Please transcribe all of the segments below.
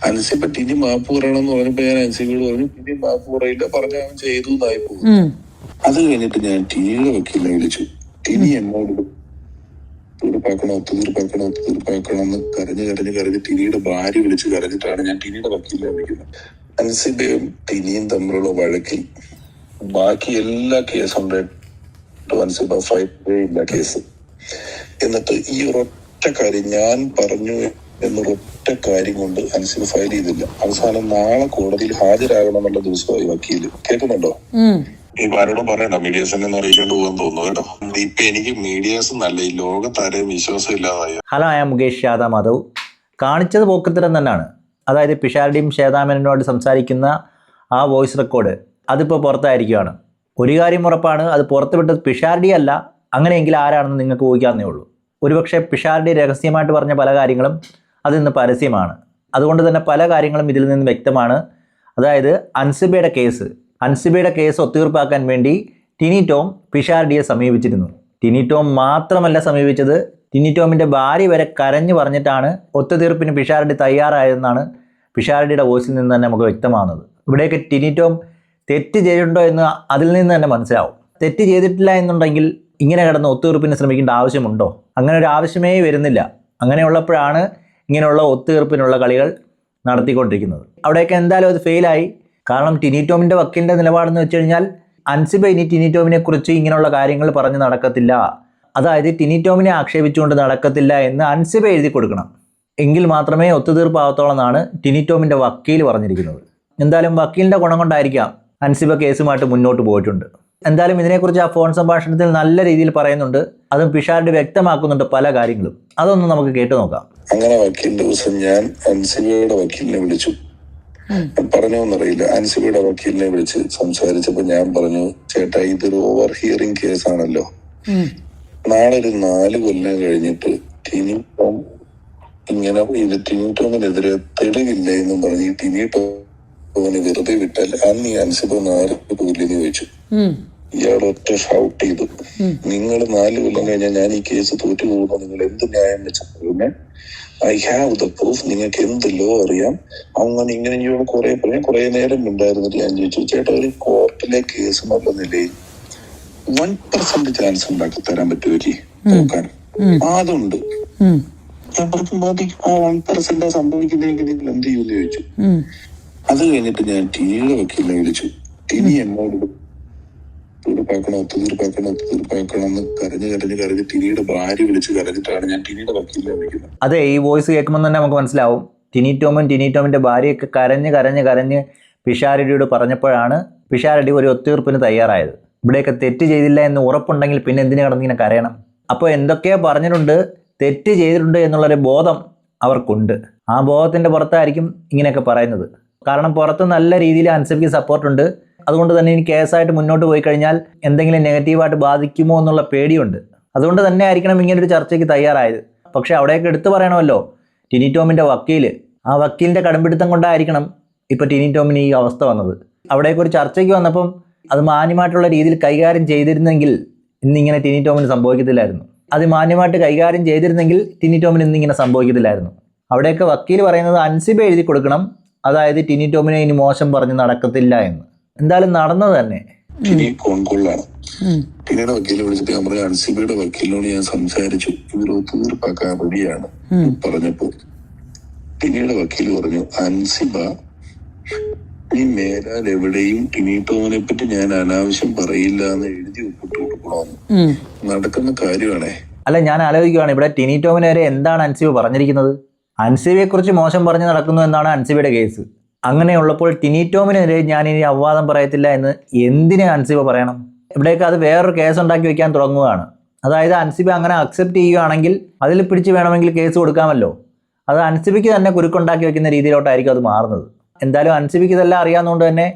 അൻസിബ ടിനി മാപ്പ് പറയണമെന്ന് പറഞ്ഞപ്പോ ഞാൻ അൻസിബയോട് പറഞ്ഞു ടിനി മാപ്പ് പറയില്ല, പറഞ്ഞ അവൻ ചെയ്തു എന്നായി പോകും. അത് കഴിഞ്ഞിട്ട് ഞാൻ ടിനിയുടെ വക്കീലിനെ വിളിച്ചു. ടിനി എന്നോട് ഒത്തുതീർപ്പാക്കണം എന്ന് കരഞ്ഞ് ടിനിയുടെ ഭാര്യ വിളിച്ച് കരഞ്ഞിട്ടാണ് ഞാൻ ടിനിയുടെ വക്കീലിനെ വിളിക്കുന്നത്. അൻസിബയും ടിനിയും തമ്മിലുള്ള വഴക്കിൽ ബാക്കി എല്ലാ കേസുണ്ടായിട്ടും അൻസിബ ഫൈൽ കേസ്. എന്നിട്ട് ഈ ഒരൊറ്റ കാര്യം ഞാൻ പറഞ്ഞു എന്നൊരൊറ്റ കാര്യം കൊണ്ട് അൻസിബ ഫയൽ ചെയ്തില്ല. അവസാനം നാളെ കോടതിയിൽ ഹാജരാകണമെന്നുള്ള ദിവസമായി വക്കീല്. കേൾക്കുന്നുണ്ടോ? ഇപ്പൊ ആരോടും പറയണ്ട, മീഡിയാസിനെ അറിയിക്കേണ്ടി പോകാൻ തോന്നുന്നു കേട്ടോ. ഇപ്പൊ എനിക്ക് മീഡിയാസ് നല്ല ഈ ലോകത്താരെയും വിശ്വാസം ഇല്ലാതായി. Hello, I am Mukesh Yadav Madhav. കാണിച്ചത് പോക്കത്തരം തന്നെയാണ്. അതായത് പിഷാരടിയും ശ്വേതാമേനോട് സംസാരിക്കുന്ന ആ വോയിസ് റെക്കോർഡ് അതിപ്പോൾ പുറത്തായിരിക്കുകയാണ്. ഒരു കാര്യം ഉറപ്പാണ്, അത് പുറത്തുവിട്ടത് പിഷാരടി അല്ല. അങ്ങനെയെങ്കിൽ ആരാണെന്ന് നിങ്ങൾക്ക് ഊഹിക്കാവുന്നേ ഉള്ളൂ. ഒരുപക്ഷെ പിഷാരടി രഹസ്യമായിട്ട് പറഞ്ഞ പല കാര്യങ്ങളും അതിന്ന് പരസ്യമാണ്. അതുകൊണ്ട് തന്നെ പല കാര്യങ്ങളും ഇതിൽ നിന്ന് വ്യക്തമാണ്. അതായത് അൻസിബയുടെ കേസ് ഒത്തുതീർപ്പാക്കാൻ വേണ്ടി ടിനി ടോം പിഷാരടിയെ സമീപിച്ചിരുന്നു. ടിനി ടോം മാത്രമല്ല സമീപിച്ചത്, ടിനി ടോമിൻ്റെ ഭാര്യ വരെ കരഞ്ഞു പറഞ്ഞിട്ടാണ് ഒത്തുതീർപ്പിന് പിഷാരടി തയ്യാറായതെന്നാണ് പിഷാരടിയുടെ വോയിസിൽ നിന്ന് തന്നെ നമുക്ക് വ്യക്തമാകുന്നത്. ഇവിടെയൊക്കെ ടിനി ടോം തെറ്റ് ചെയ്തിട്ടുണ്ടോ എന്ന് അതിൽ നിന്ന് തന്നെ മനസ്സിലാവും. തെറ്റ് ചെയ്തിട്ടില്ല എന്നുണ്ടെങ്കിൽ ഇങ്ങനെ കിടന്ന് ഒത്തുതീർപ്പിന് ശ്രമിക്കേണ്ട ആവശ്യമുണ്ടോ? അങ്ങനെ ഒരു ആവശ്യമേ വരുന്നില്ല. അങ്ങനെയുള്ളപ്പോഴാണ് ഇങ്ങനെയുള്ള ഒത്തുതീർപ്പിനുള്ള കളികൾ നടത്തിക്കൊണ്ടിരിക്കുന്നത്. അവിടെയൊക്കെ എന്തായാലും അത് ഫെയിലായി. കാരണം ടിനി ടോമിൻ്റെ വക്കീലിൻ്റെ നിലപാടെന്ന് വെച്ച് കഴിഞ്ഞാൽ അൻസിബ ഇനി ടിനി ടോമിനെ കുറിച്ച് ഇങ്ങനെയുള്ള കാര്യങ്ങൾ പറഞ്ഞ് നടക്കത്തില്ല, അതായത് ടിനി ടോമിനെ ആക്ഷേപിച്ചുകൊണ്ട് നടക്കത്തില്ല എന്ന് അൻസിബ എഴുതി കൊടുക്കണം. എങ്കിൽ മാത്രമേ ഒത്തുതീർപ്പാവത്തോളെന്നാണ് ടിനി ടോമിൻ്റെ വക്കീൽ പറഞ്ഞിരിക്കുന്നത്. എന്തായാലും വക്കീലിൻ്റെ ഗുണം കൊണ്ടായിരിക്കാം അൻസിബ കേസുമായിട്ട് മുന്നോട്ട് പോയിട്ടുണ്ട്. എന്തായാലും ഇതിനെക്കുറിച്ച് ആ ഫോൺ സംഭാഷണത്തിൽ നല്ല രീതിയിൽ പറയുന്നുണ്ട്. അതും പിഷാരടി വ്യക്തമാക്കുന്നുണ്ട് പല കാര്യങ്ങളും. അതൊന്നും നമുക്ക് കേട്ടു നോക്കാം. അങ്ങനെ വക്കീലിന്റെ ദിവസം ഞാൻ അൻസിബയുടെ വക്കീലിനെ വിളിച്ചു. പറഞ്ഞോന്നറിയില്ല, അൻസിബയുടെ വക്കീലിനെ വിളിച്ച് സംസാരിച്ചപ്പോ ഞാൻ പറഞ്ഞു, ചേട്ടാ ഇതൊരു ഓവർ ഹിയറിംഗ് കേസാണല്ലോ. നാളെ ഒരു 4 കൊല്ലം കഴിഞ്ഞിട്ട് ടിനി ടോം ഇങ്ങനെ ടിനി ടോമിനെതിരെ തെളിവില്ല എന്നും പറഞ്ഞ് ടിനി ടോമിനെ വെറുതെ വിട്ടാൽ അന്ന് ഈ അൻസിബ 4 കൊല്ലെന്ന് ചോദിച്ചു. ഇയാൾ ഒറ്റ ഷൗട്ട് ചെയ്തു, നിങ്ങൾ 4 കൊല്ലം കഴിഞ്ഞാൽ ഞാൻ ഈ കേസ് തോറ്റു പോകുമ്പോൾ നിങ്ങൾ എന്ത് ന്യായം വെച്ചാൽ ഐ ഹാവ് ദ പ്രൂഫ്, നിങ്ങൾക്ക് എന്ത് ലോ അറിയാം, അങ്ങനെ ഇങ്ങനെ കുറെ നേരം ഉണ്ടായിരുന്നിട്ട് ഞാൻ ചോദിച്ചു, ചേട്ടാ ഒരു കോർട്ടിലെ കേസ് എന്നുള്ള നിലയിൽ 1% ചാൻസ് ഉണ്ടാക്കി തരാൻ പറ്റുമല്ലേ നോക്കാൻ? അതുണ്ട്. ഞാൻ പറഞ്ഞു ആ 1% സംഭവിക്കുന്നെങ്കിൽ നിങ്ങൾ എന്ത് ചെയ്യുമെന്ന് ചോദിച്ചു. അത് കഴിഞ്ഞിട്ട് ഞാൻ ടിനിയുടെ വക്കീലിനെ വിളിച്ചു. ടിനി എന്നോട് ഒത്തുതീർപ്പാക്കണം എന്ന് കരഞ്ഞ് ടിനിയുടെ ഭാര്യ വിളിച്ച് കരഞ്ഞിട്ടാണ് ഞാൻ ടിനിയുടെ വക്കീലിനെ വിളിക്കുന്നത്. അതെ, ഈ വോയിസ് കേൾക്കുമ്പോൾ തന്നെ നമുക്ക് മനസ്സിലാവും. ടിനി ടോമിൻ്റെ ഭാര്യയൊക്കെ കരഞ്ഞ് പിഷാരടിയോട് പറഞ്ഞപ്പോഴാണ് പിഷാരടി ഒരു ഒത്തുതീർപ്പിന് തയ്യാറായത്. ഇവിടെയൊക്കെ തെറ്റ് ചെയ്തില്ല എന്ന് ഉറപ്പുണ്ടെങ്കിൽ പിന്നെ എന്തിനു കിടന്നിങ്ങനെ കരയണം? അപ്പോൾ എന്തൊക്കെയോ പറഞ്ഞിട്ടുണ്ട്, തെറ്റ് ചെയ്തിട്ടുണ്ട് എന്നുള്ളൊരു ബോധം അവർക്കുണ്ട്. ആ ബോധത്തിൻ്റെ പുറത്തായിരിക്കും ഇങ്ങനെയൊക്കെ പറയുന്നത്. കാരണം പുറത്ത് നല്ല രീതിയിൽ അൻസിബയ്ക്ക് സപ്പോർട്ടുണ്ട്. അതുകൊണ്ട് തന്നെ ഇനി കേസായിട്ട് മുന്നോട്ട് പോയി കഴിഞ്ഞാൽ എന്തെങ്കിലും നെഗറ്റീവായിട്ട് ബാധിക്കുമോ എന്നുള്ള പേടിയുണ്ട്. അതുകൊണ്ട് തന്നെ ആയിരിക്കണം ഇങ്ങനൊരു ചർച്ചയ്ക്ക് തയ്യാറായത്. പക്ഷേ അവിടെയൊക്കെ എടുത്തു പറയണമല്ലോ, ടിനി ടോമിൻ്റെ ആ വക്കീലിൻ്റെ കടുംപിടുത്തം കൊണ്ടായിരിക്കണം ഇപ്പോൾ ടിനി ടോമിന് ഈ അവസ്ഥ വന്നത്. അവിടേക്ക് ഒരു ചർച്ചയ്ക്ക് വന്നപ്പം അത് മാന്യമായിട്ടുള്ള രീതിയിൽ കൈകാര്യം ചെയ്തിരുന്നെങ്കിൽ ഇന്നിങ്ങനെ ടിനി ടോമിന് സംഭവിക്കത്തില്ലായിരുന്നു. അത് മാന്യമായിട്ട് കൈകാര്യം ചെയ്തിരുന്നെങ്കിൽ ടിനി ടോമിന് ഇന്നിങ്ങനെ സംഭവിക്കത്തില്ലായിരുന്നു. അവിടെയൊക്കെ വക്കീൽ പറയുന്നത് അൻസിബ എഴുതി കൊടുക്കണം, അതായത് ടിനി ടോമിനെ ഇനി മോശം പറഞ്ഞ് നടക്കത്തില്ല എന്ന്. എന്തായാലും നടന്നത് തന്നെ. ടിനി കോൺകോളിലാണ്. ടിനിയുടെ വക്കീലിനെ വിളിച്ചിട്ട് ഞാൻ പറഞ്ഞു, അൻസിബയുടെ വക്കീലിനോട് ഞാൻ സംസാരിച്ചു, ഇവർ ഒത്തുതീർപ്പാക്കാൻ റെഡിയാണ് പറഞ്ഞപ്പോ ടിനിയുടെ വക്കീൽ പറഞ്ഞു, അൻസിബ ഈ മേലാൽ എവിടെയും ടിനി ടോമിനെ പറ്റി ഞാൻ അനാവശ്യം പറയില്ല എന്ന് എഴുതി ഒപ്പിട്ട് കൊടുക്കണമെന്ന്. നടക്കുന്ന കാര്യമാണേ. അല്ല, ഞാൻ ആലോചിക്കുകയാണ്, ഇവിടെ ടിനി ടോമിന് വരെ എന്താണ് അൻസിബ പറഞ്ഞിരിക്കുന്നത്? അൻസിബയെ കുറിച്ച് മോശം പറഞ്ഞ് നടക്കുന്നു എന്നാണ് അൻസിബയുടെ കേസ്. അങ്ങനെയുള്ളപ്പോൾ ടിനി ടോമിനെതിരെ ഞാനിനി അപവാദം പറയത്തില്ല എന്ന് എന്തിന് അൻസിബ പറയണം? ഇവിടേക്ക് അത് വേറൊരു കേസ് ഉണ്ടാക്കി വെക്കാൻ തുടങ്ങുകയാണ്. അതായത് അൻസിബ അങ്ങനെ അക്സെപ്റ്റ് ചെയ്യുകയാണെങ്കിൽ അതിൽ പിടിച്ച് വേണമെങ്കിൽ കേസ് കൊടുക്കാമല്ലോ. അത് അൻസിബയ്ക്ക് തന്നെ കുരുക്കുണ്ടാക്കി വെക്കുന്ന രീതിയിലോട്ടായിരിക്കും അത് മാറുന്നത്. എന്തായാലും അൻസിബയ്ക്ക് ഇതെല്ലാം അറിയാവുന്നതുകൊണ്ട് തന്നെ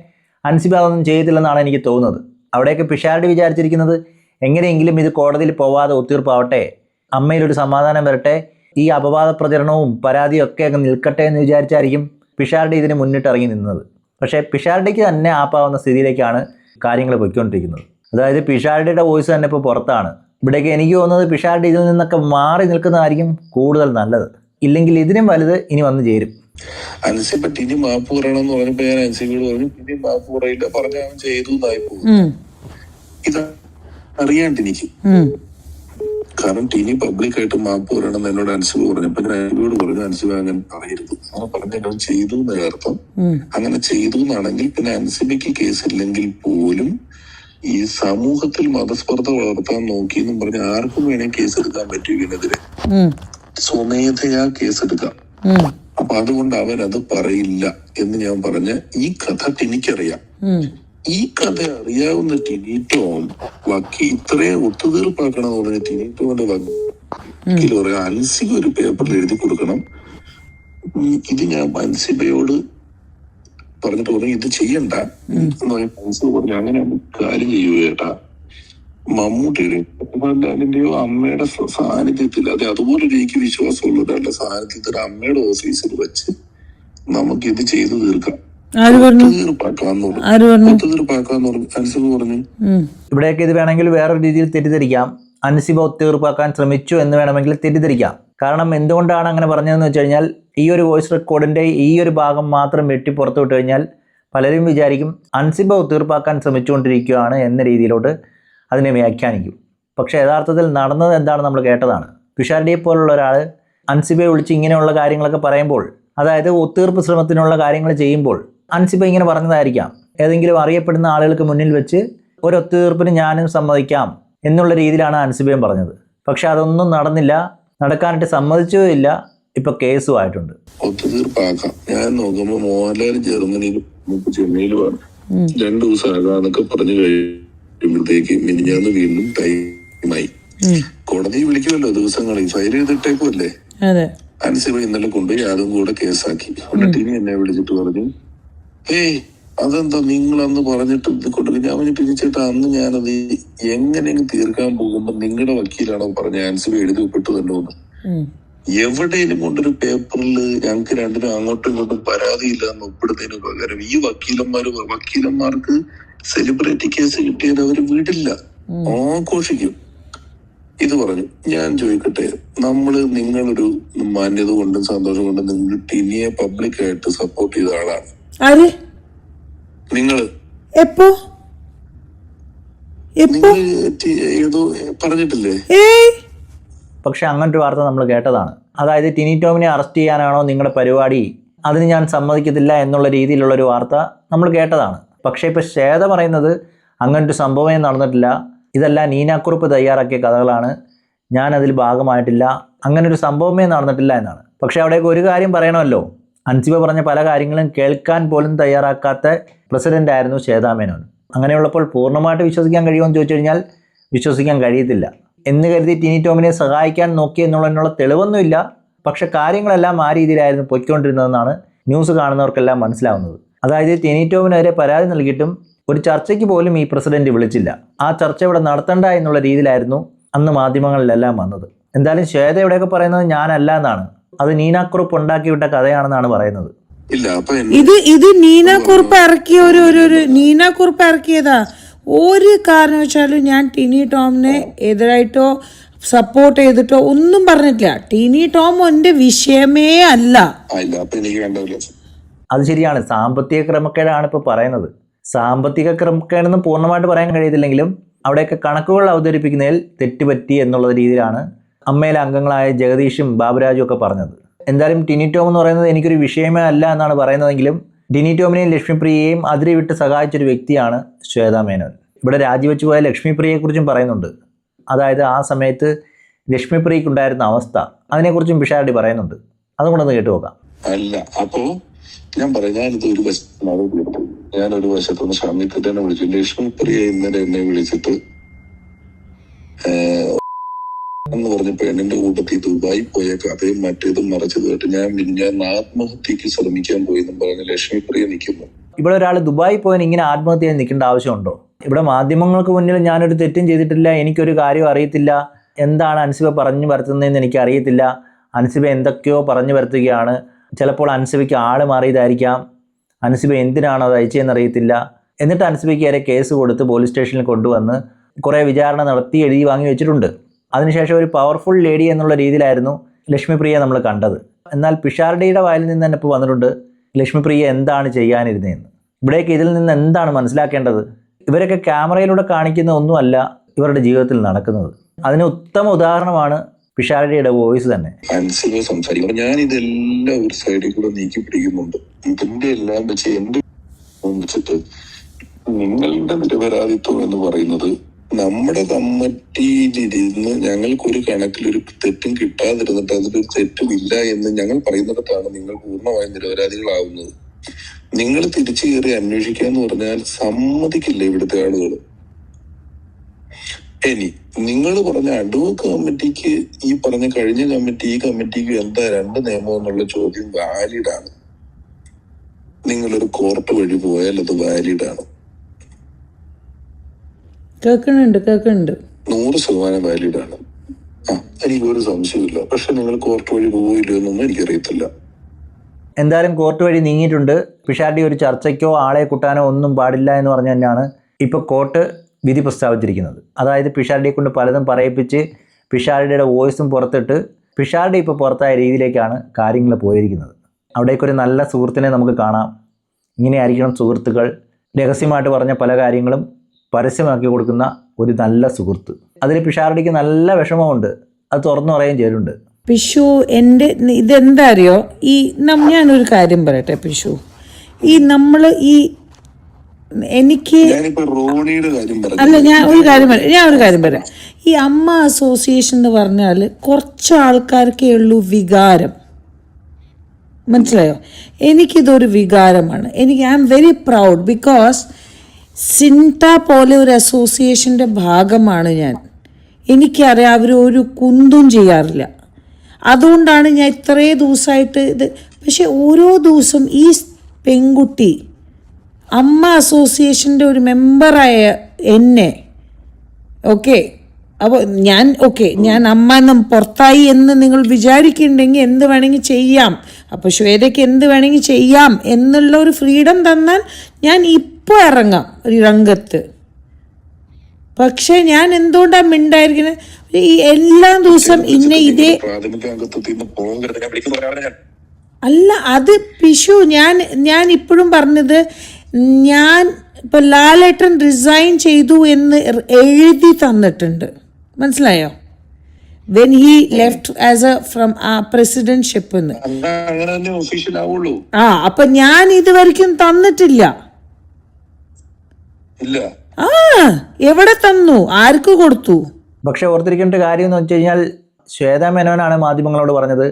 അൻസിബ അതൊന്നും ചെയ്യത്തില്ലെന്നാണ് എനിക്ക് തോന്നുന്നത്. അവിടെയൊക്കെ പിഷാരടി വിചാരിച്ചിരിക്കുന്നത് എങ്ങനെയെങ്കിലും ഇത് കോടതിയിൽ പോവാതെ ഒത്തീർപ്പാവട്ടെ, അമ്മയിലൊരു സമാധാനം വരട്ടെ, ഈ അപവാദ പ്രചരണവും പരാതിയും ഒക്കെ അങ്ങ് നിൽക്കട്ടെ എന്ന് വിചാരിച്ചായിരിക്കും പിഷാരടി ഇതിന് മുന്നിട്ടിറങ്ങി നിന്നത്. പക്ഷേ പിഷാരടിക്ക് തന്നെ ആപ്പാവുന്ന സ്ഥിതിയിലേക്കാണ് കാര്യങ്ങൾ പൊയ്ക്കൊണ്ടിരിക്കുന്നത്. അതായത് പിഷാരടിയുടെ വോയിസ് തന്നെ ഇപ്പോൾ പുറത്താണ്. ഇവിടേക്ക് എനിക്ക് തോന്നുന്നത് പിഷാരടി ഇതിൽ നിന്നൊക്കെ മാറി നിൽക്കുന്നതായിരിക്കും കൂടുതൽ നല്ലത്. ഇല്ലെങ്കിൽ ഇതിനും വലുത് ഇനി വന്നു ചേരും. അൻസിബ ടിനി മാപ്പ് പറയണമെന്ന് പറഞ്ഞപ്പോ ഞാൻ അൻസിബയോട് പറഞ്ഞു ടിനി മാപ്പ് പറയില്ല, പറഞ്ഞ അവൻ ചെയ്തു എന്നായി പോകും. ഇത് അറിയാണ്ട് എനിക്ക്, കാരണം ടിനി പബ്ലിക്കായിട്ട് മാപ്പ് പറയണമെന്ന് എന്നോട് അൻസിബ പറഞ്ഞപ്പോ ഞാൻ അൻസിബയോട് പറഞ്ഞു അൻസിബ അങ്ങനെ പറയരുത്, അങ്ങനെ പറഞ്ഞാൽ അവൻ ചെയ്തു എന്ന അർത്ഥം. അങ്ങനെ ചെയ്തു എന്നാണെങ്കിൽ പിന്നെ അൻസിബയ്ക്ക് കേസില്ലെങ്കിൽ പോലും ഈ സമൂഹത്തിൽ മതസ്പർദ്ധ വളർത്താൻ നോക്കിയെന്നും പറഞ്ഞ് ആർക്കും വേണേ കേസെടുക്കാൻ പറ്റും ഇതിനെതിരെ, സ്വമേധയാ കേസെടുക്കാം. അപ്പൊ അതുകൊണ്ട് അവൻ അത് പറയില്ല എന്ന് ഞാൻ പറഞ്ഞ ഈ കഥ ടിനിക്കറിയാം. ഈ കഥ അറിയാവുന്ന ടിനിറ്റോം ഇത്രയും ഒത്തുതീർപ്പാക്കണം എന്ന് പറഞ്ഞ ടിനിറ്റോന്റെ വക്കീൽ പറയാം അൻസിബ ഒരു പേപ്പറിൽ എഴുതി കൊടുക്കണം. ഇത് ഞാൻ അൻസിബയോട് പറഞ്ഞിട്ട് പറഞ്ഞു ഇത് ചെയ്യണ്ട എന്ന് പറഞ്ഞ അൻസിബ പറഞ്ഞു അങ്ങനെ കാര്യം ചെയ്യൂ ചേട്ടാ, മമ്മൂട്ടിയുടെയോ മോഹൻലാലിന്റെയോ അമ്മയുടെ സാന്നിധ്യത്തിൽ, അതെ അതുപോലെ എനിക്ക് വിശ്വാസമുള്ള ഒരാളുടെ സാന്നിധ്യത്തിൽ അമ്മയുടെ ഓഫീസിൽ വെച്ച് നമുക്ക് ഇത് ചെയ്തു തീർക്കാം, ഒത്തുതീർപ്പാക്കാന്ന് പറഞ്ഞു അൻസിബ പറഞ്ഞു. ഇവിടെയൊക്കെ ഇത് വേണമെങ്കിൽ വേറൊരു രീതിയിൽ തെറ്റിദ്ധരിക്കാം. അൻസിബ ഒത്തുതീർപ്പാക്കാൻ ശ്രമിച്ചു എന്ന് വേണമെങ്കിൽ തെറ്റിദ്ധരിക്കാം. കാരണം എന്തുകൊണ്ടാണ് അങ്ങനെ പറഞ്ഞതെന്ന് വെച്ച് കഴിഞ്ഞാൽ ഈ ഒരു വോയിസ് റെക്കോർഡിന്റെ ഈ ഒരു ഭാഗം മാത്രം വെട്ടി പുറത്തു വിട്ട് കഴിഞ്ഞാൽ പലരും വിചാരിക്കും അൻസിബ ഒത്തുതീർപ്പാക്കാൻ ശ്രമിച്ചുകൊണ്ടിരിക്കുകയാണ് എന്ന രീതിയിലോട്ട് അതിനെ വ്യാഖ്യാനിക്കും. പക്ഷേ യഥാർത്ഥത്തിൽ നടന്നത് എന്താണ് നമ്മൾ കേട്ടതാണ്. പിഷാരടിയെ പോലുള്ള ഒരാൾ അൻസിബയെ വിളിച്ച് ഇങ്ങനെയുള്ള കാര്യങ്ങളൊക്കെ പറയുമ്പോൾ, അതായത് ഒത്തുതീർപ്പ് ശ്രമത്തിനുള്ള കാര്യങ്ങൾ ചെയ്യുമ്പോൾ അൻസിബ ഇങ്ങനെ പറഞ്ഞതായിരിക്കാം. ഏതെങ്കിലും അറിയപ്പെടുന്ന ആളുകൾക്ക് മുന്നിൽ വെച്ച് ഒരു ഒത്തുതീർപ്പിന് ഞാനും സമ്മതിക്കാം എന്നുള്ള രീതിയിലാണ് അൻസിബയും പറഞ്ഞത്. പക്ഷെ അതൊന്നും നടന്നില്ല, നടക്കാനായിട്ട് സമ്മതിച്ചതുമില്ല. ഇപ്പൊ കേസുമായിട്ടുണ്ട്. ഒത്തുതീർപ്പാക്കാം ഞാൻ നോക്കുമ്പോ മോഹൻലാൽ ജർമ്മനിയിലും ചെന്നൈയിലുമാണ് 2 ദിവസം ആകാന്നൊക്കെ പറഞ്ഞു കഴിയുമ്പോഴത്തേക്ക് മിനിഞ്ഞാന്ന് വീണ്ടും ടൈമായി. കോടതി വിളിക്കുമല്ലോ ദിവസങ്ങളിൽ, ഫയൽ ചെയ്തിട്ടേക്കുമല്ലേ. അൻസിബ ഇന്നലെ കൊണ്ടുപോയി അതും കൂടെ കേസാക്കി. ടിനി എന്നെ വിളിച്ചിട്ട് പറഞ്ഞു അതെന്താ നിങ്ങൾ അന്ന് പറഞ്ഞിട്ട് ഇത് കൊണ്ടുപോയി. ഞാൻ പറഞ്ഞിട്ട് ചേട്ടാ അന്ന് ഞാനത് എങ്ങനെയെങ്കിലും തീർക്കാൻ പോകുമ്പോ നിങ്ങളുടെ വക്കീലാണോ പറഞ്ഞ അൻസിബ എഴുതി ഒപ്പിട്ട് തന്നോന്ന്. എവിടെയും കൊണ്ടൊരു പേപ്പറിൽ ഞങ്ങൾക്ക് രണ്ടിനും അങ്ങോട്ടും ഇങ്ങോട്ടും പരാതിയില്ല എന്ന് ഒപ്പിടുന്നതിന് പകരം ഈ വക്കീലന്മാർക്ക് സെലിബ്രിറ്റി കേസ് കിട്ടിയാൽ അവര് വിടില്ല, ആഘോഷിക്കും. ഇത് പറഞ്ഞു. ഞാൻ ചോദിക്കട്ടെ, നിങ്ങളൊരു മാന്യത കൊണ്ടും സന്തോഷം കൊണ്ടും നിങ്ങൾ ടിനിയെ പബ്ലിക്കായിട്ട് സപ്പോർട്ട് ചെയ്ത ആളാണ്. നിങ്ങള് ഏതോ പറഞ്ഞിട്ടില്ലേ? പക്ഷെ അങ്ങനൊരു വാർത്ത നമ്മൾ കേട്ടതാണ്. അതായത് ടിനി ടോമിനെ അറസ്റ്റ് ചെയ്യാനാണോ നിങ്ങളുടെ പരിപാടി, അതിന് ഞാൻ സമ്മതിക്കത്തില്ല എന്നുള്ള രീതിയിലുള്ളൊരു വാർത്ത നമ്മൾ കേട്ടതാണ്. പക്ഷേ ഇപ്പോൾ ശ്വേത പറയുന്നത് അങ്ങനൊരു സംഭവമേ നടന്നിട്ടില്ല, ഇതെല്ലാം നീനാക്കുറുപ്പ് തയ്യാറാക്കിയ കഥകളാണ്, ഞാനതിൽ ഭാഗമായിട്ടില്ല, അങ്ങനൊരു സംഭവമേ നടന്നിട്ടില്ല എന്നാണ്. പക്ഷേ അവിടേക്ക് ഒരു കാര്യം പറയണമല്ലോ, അൻസിബ പറഞ്ഞ പല കാര്യങ്ങളും കേൾക്കാൻ പോലും തയ്യാറാക്കാത്ത പ്രസിഡന്റ് ആയിരുന്നു ശ്വേതാ മേനോൻ. അങ്ങനെയുള്ളപ്പോൾ പൂർണ്ണമായിട്ട് വിശ്വസിക്കാൻ കഴിയുമെന്ന് ചോദിച്ചു കഴിഞ്ഞാൽ വിശ്വസിക്കാൻ കഴിയത്തില്ല. എന്ന് കരുതി ടിനി ടോമിനെ സഹായിക്കാൻ നോക്കി എന്നുള്ളതിനുള്ള തെളിവൊന്നുമില്ല. പക്ഷെ കാര്യങ്ങളെല്ലാം ആ രീതിയിലായിരുന്നു പൊയ്ക്കൊണ്ടിരുന്നതെന്നാണ് ന്യൂസ് കാണുന്നവർക്കെല്ലാം മനസ്സിലാവുന്നത്. അതായത് ടിനി ടോമിനെതിരെ പരാതി നൽകിയിട്ടും ഒരു ചർച്ചയ്ക്ക് പോലും ഈ പ്രസിഡന്റ് വിളിച്ചില്ല. ആ ചർച്ച ഇവിടെ നടത്തണ്ട എന്നുള്ള രീതിയിലായിരുന്നു അന്ന് മാധ്യമങ്ങളിലെല്ലാം വന്നത്. എന്തായാലും ശ്വേത ഇവിടെയൊക്കെ പറയുന്നത് ഞാനല്ല എന്നാണ്, അത് നീനാക്കുറുപ്പ് ഉണ്ടാക്കിവിട്ട കഥയാണെന്നാണ് പറയുന്നത്. ഇത് നീനാക്കുറുപ്പ് ഇറക്കിയ ഒരു നീനാക്കുറുപ്പ് ഇറക്കിയതാ. ഒരു കാരണവശാലും ഞാൻ ടിനി ടോമിനെ എതിരായിട്ടോ സപ്പോർട്ട് ചെയ്തിട്ടോ ഒന്നും പറഞ്ഞിട്ടില്ല. ടിനി ടോം എൻ്റെ വിഷയമേ അല്ല. അത് ശരിയാണ്, സാമ്പത്തിക ക്രമക്കേടാണ് ഇപ്പോൾ പറയുന്നത്. സാമ്പത്തിക ക്രമക്കേടെന്ന് പൂർണ്ണമായിട്ട് പറയാൻ കഴിയത്തില്ലെങ്കിലും അവിടെയൊക്കെ കണക്കുകൾ അവതരിപ്പിക്കുന്നതിൽ തെറ്റുപറ്റി എന്നുള്ള രീതിയിലാണ് അമ്മയിലെ അംഗങ്ങളായ ജഗദീഷും ബാബുരാജും ഒക്കെ പറഞ്ഞത്. എന്തായാലും ടിനി ടോം എന്ന് പറയുന്നത് എനിക്കൊരു വിഷയമേ അല്ല എന്നാണ് പറയുന്നതെങ്കിലും ടിനി ടോമിനെയും ലക്ഷ്മിപ്രിയയെയും അതിരി വിട്ട് സഹായിച്ചൊരു വ്യക്തിയാണ് ശ്വേതാ മേനോൻ. ഇവിടെ രാജിവെച്ചു പോയ ലക്ഷ്മിപ്രിയയെക്കുറിച്ചും പറയുന്നുണ്ട്. അതായത് ആ സമയത്ത് ലക്ഷ്മിപ്രിയക്കുണ്ടായിരുന്ന അവസ്ഥ, അതിനെക്കുറിച്ചും പിഷാരടി പറയുന്നുണ്ട്. അതുകൊണ്ടൊന്ന് കേട്ടു നോക്കാം. അല്ല, അപ്പോ ഞാൻ പറയാം, ഞാനൊരു വശത്തുനിന്ന് ഷമിത്തിനെ വിളിച്ചു. ലക്ഷ്മിപ്രിയ ഇന്നലെ എന്നെ വിളിച്ചിട്ട് എന്ന് പറഞ്ഞ പെണ്ണിന്റെ കൂട്ടത്തിൽ ദുബായി പോയ കഥയും മറ്റേതും മറച്ചത് കേട്ട് ഞാൻ ആത്മഹത്യക്ക് ശ്രമിക്കാൻ പോയി എന്നും പറഞ്ഞ് ലക്ഷ്മിപ്രിയ നിൽക്കുന്നു. ഇവിടെ ഒരാൾ ദുബായി പോയാൽ ഇങ്ങനെ ആത്മഹത്യ ചെയ്യാൻ നിൽക്കേണ്ട ആവശ്യമുണ്ടോ? ഇവിടെ മാധ്യമങ്ങൾക്ക് മുന്നിൽ ഞാനൊരു തെറ്റും ചെയ്തിട്ടില്ല, എനിക്കൊരു കാര്യം അറിയത്തില്ല, എന്താണ് അൻസിബ പറഞ്ഞു വരുത്തുന്നതെന്ന് എനിക്ക് അറിയത്തില്ല, അൻസിബ എന്തൊക്കെയോ പറഞ്ഞു വരുത്തുകയാണ്, ചിലപ്പോൾ അൻസിബയ്ക്ക് ആൾ മാറിയതായിരിക്കാം, അൻസിബ എന്തിനാണോ അത് അയച്ചതെന്ന് അറിയത്തില്ല, എന്നിട്ട് അൻസിബയ്ക്ക് വരെ കേസ് കൊടുത്ത് പോലീസ് സ്റ്റേഷനിൽ കൊണ്ടുവന്ന് കുറേ വിചാരണ നടത്തി എഴുതി വാങ്ങി വെച്ചിട്ടുണ്ട്. അതിനുശേഷം ഒരു പവർഫുൾ ലേഡി എന്നുള്ള രീതിയിലായിരുന്നു ലക്ഷ്മിപ്രിയ നമ്മൾ കണ്ടത്. എന്നാൽ പിഷാരടിയുടെ വായിൽ നിന്ന് തന്നെ ഇപ്പോൾ വന്നിട്ടുണ്ട് ലക്ഷ്മിപ്രിയ എന്താണ് ചെയ്യാനിരുന്നതെന്ന്. ഇവിടേക്ക് ഇതിൽ നിന്ന് എന്താണ് മനസ്സിലാക്കേണ്ടത്? ഇവരൊക്കെ ക്യാമറയിലൂടെ കാണിക്കുന്ന ഒന്നുമല്ല ഇവരുടെ ജീവിതത്തിൽ നടക്കുന്നത്. അതിന് ഉത്തമ ഉദാഹരണമാണ് പിഷാരടിയുടെ വോയിസ് തന്നെ. സംസാരിക്കുമ്പോൾ ഞാൻ ഇതെല്ലാം ഒരു സൈഡിൽ കൂടെ നീക്കി പിടിക്കുന്നുണ്ട്. ഇതിന്റെ എല്ലാം വെച്ച് എന്റെ വെച്ചിട്ട് നിങ്ങളുടെ നിരപരാധിത്വം എന്ന് പറയുന്നത് നമ്മുടെ കമ്മിറ്റിയിലിരുന്ന് ഞങ്ങൾക്കൊരു കണക്കിലൊരു തെറ്റും കിട്ടാതിരുന്നിട്ട് അതിലൊരു തെറ്റുമില്ല എന്ന് ഞങ്ങൾ പറയുന്നിടത്താണ് നിങ്ങൾ പൂർണ്ണമായും നിരപരാധികളാവുന്നത്. നിങ്ങൾ തിരിച്ചു കയറി അന്വേഷിക്കാന്ന് പറഞ്ഞാൽ സമ്മതിക്കില്ല ഇവിടുത്തെ ആളുകൾ. ഇനി നിങ്ങൾ പറഞ്ഞ അഡ്വോക്ക് കമ്മിറ്റിക്ക് ഈ പറഞ്ഞ കഴിഞ്ഞ കമ്മിറ്റി ഈ കമ്മിറ്റിക്ക് എന്താ രണ്ട് നിയമം എന്നുള്ള ചോദ്യം വാലിഡാണ്. നിങ്ങളൊരു കോർട്ട് വഴി പോയാൽ അത് വാലിഡാണ്. കേൾക്കുന്നുണ്ട് 100% വാലിഡാണ്. എനിക്കൊരു സംശയമില്ല. പക്ഷെ നിങ്ങൾ കോർട്ട് വഴി പോയില്ലോ എന്നൊന്നും എനിക്കറിയത്തില്ല. എന്തായാലും കോർട്ട് വഴി നീങ്ങിയിട്ടുണ്ട്. പിഷാരടി ഒരു ചർച്ചയ്ക്കോ ആളെ കൂട്ടാനോ ഒന്നും പാടില്ല എന്ന് പറഞ്ഞു തന്നെയാണ് ഇപ്പോൾ കോർട്ട് വിധി പ്രസ്താവിച്ചിരിക്കുന്നത്. അതായത് പിഷാരടിയെ കൊണ്ട് പലതും പറയിപ്പിച്ച് പിഷാരടിയുടെ വോയിസും പുറത്തിട്ട് പിഷാരടി ഇപ്പോൾ പുറത്തായ രീതിയിലേക്കാണ് കാര്യങ്ങൾ പോയിരിക്കുന്നത്. അവിടേക്കൊരു നല്ല സുഹൃത്തിനെ നമുക്ക് കാണാം. ഇങ്ങനെയായിരിക്കണം സുഹൃത്തുക്കൾ. രഹസ്യമായിട്ട് പറഞ്ഞ പല കാര്യങ്ങളും പരസ്യമാക്കി കൊടുക്കുന്ന ഒരു നല്ല സുഹൃത്ത്. അതിൽ പിഷാരടിക്ക് നല്ല വിഷമമുണ്ട്. അത് തുറന്നു പറയുകയും ചെയ്തിട്ടുണ്ട്. പിഷു, എൻ്റെ ഇതെന്താ അറിയോ, ഈ ഞാനൊരു കാര്യം പറയട്ടെ പിഷു, ഈ നമ്മൾ ഈ എനിക്ക് അല്ല ഞാൻ ഒരു കാര്യം പറയാം. ഈ അമ്മ അസോസിയേഷൻ എന്ന് പറഞ്ഞാൽ കുറച്ച് ആൾക്കാർക്കേ ഉള്ളൂ വികാരം. മനസ്സിലായോ? എനിക്കിതൊരു വികാരമാണ്. I am very proud because സിൻറ്റ പോലെ ഒരു അസോസിയേഷൻ്റെ ഭാഗമാണ് ഞാൻ. എനിക്കറിയാം അവർ ഒരു കുന്തും ചെയ്യാറില്ല. അതുകൊണ്ടാണ് ഞാൻ ഇത്രയും ദിവസമായിട്ട് ഇത്. പക്ഷെ ഓരോ ദിവസം ഈ പെൺകുട്ടി അമ്മ അസോസിയേഷൻ്റെ ഒരു മെമ്പറായ എന്നെ അപ്പോൾ ഞാൻ അമ്മ എന്ന് പുറത്തായി എന്ന് നിങ്ങൾ വിചാരിക്കുന്നുണ്ടെങ്കിൽ എന്ത് വേണമെങ്കിൽ ചെയ്യാം, അപ്പോൾ ശ്വേതയ്ക്ക് എന്ത് വേണമെങ്കിൽ ചെയ്യാം എന്നുള്ള ഒരു ഫ്രീഡം തന്നാൽ ഞാൻ ഇപ്പോൾ ഇറങ്ങാം ഒരു രംഗത്ത്. പക്ഷെ ഞാൻ എന്തുകൊണ്ടാണ് മിണ്ടായിരിക്കുന്നത്? ഈ എല്ലാ ദിവസം ഇതേ അല്ല, അത് പിഷു ഞാൻ ഇപ്പോഴും പറഞ്ഞത്, ഞാൻ ഇപ്പം ലാലേട്ടൻ റിസൈൻ ചെയ്തു എന്ന് എഴുതി തന്നിട്ടുണ്ട്. മനസ്സിലായോ? When he left as from presidentship എന്ന്. അപ്പൊ ഞാൻ ഇതുവരെയ്ക്കും തന്നിട്ടില്ല. എവിടെ തന്നു? ആർക്ക് കൊടുത്തു? പക്ഷെ ഓർത്തിരിക്കേണ്ട കാര്യം എന്ന് വെച്ച് കഴിഞ്ഞാൽ ശ്വേത മേനോനാണ് മാധ്യമങ്ങളോട് പറഞ്ഞത്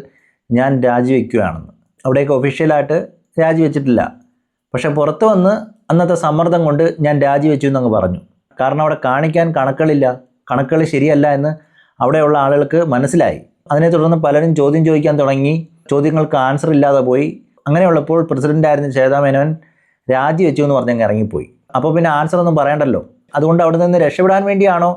ഞാൻ രാജിവെക്കുകയാണെന്ന്. അവിടേക്ക് ഒഫീഷ്യലായിട്ട് രാജിവെച്ചിട്ടില്ല. പക്ഷെ പുറത്ത് വന്ന് അന്നത്തെ സമ്മർദ്ദം കൊണ്ട് ഞാൻ രാജിവെച്ചു എന്നങ്ങ് പറഞ്ഞു. കാരണം അവിടെ കാണിക്കാൻ കണക്കുകൾ ശരിയല്ല എന്ന് അവിടെയുള്ള ആളുകൾക്ക് മനസ്സിലായി. അതിനെ തുടർന്ന് പലരും ചോദ്യം ചോദിക്കാൻ തുടങ്ങി. ചോദ്യങ്ങൾക്ക് ആൻസർ ഇല്ലാതെ പോയി. അങ്ങനെയുള്ളപ്പോൾ പ്രസിഡൻ്റായിരുന്ന ശ്വേത മേനോൻ രാജിവെച്ചു എന്ന് പറഞ്ഞങ്ങ് ഇറങ്ങിപ്പോയി. അപ്പോൾ പിന്നെ ആൻസർ ഒന്നും പറയണ്ടല്ലോ. അതുകൊണ്ട് അവിടെ നിന്ന് രക്ഷപ്പെടാൻ വേണ്ടിയാണോ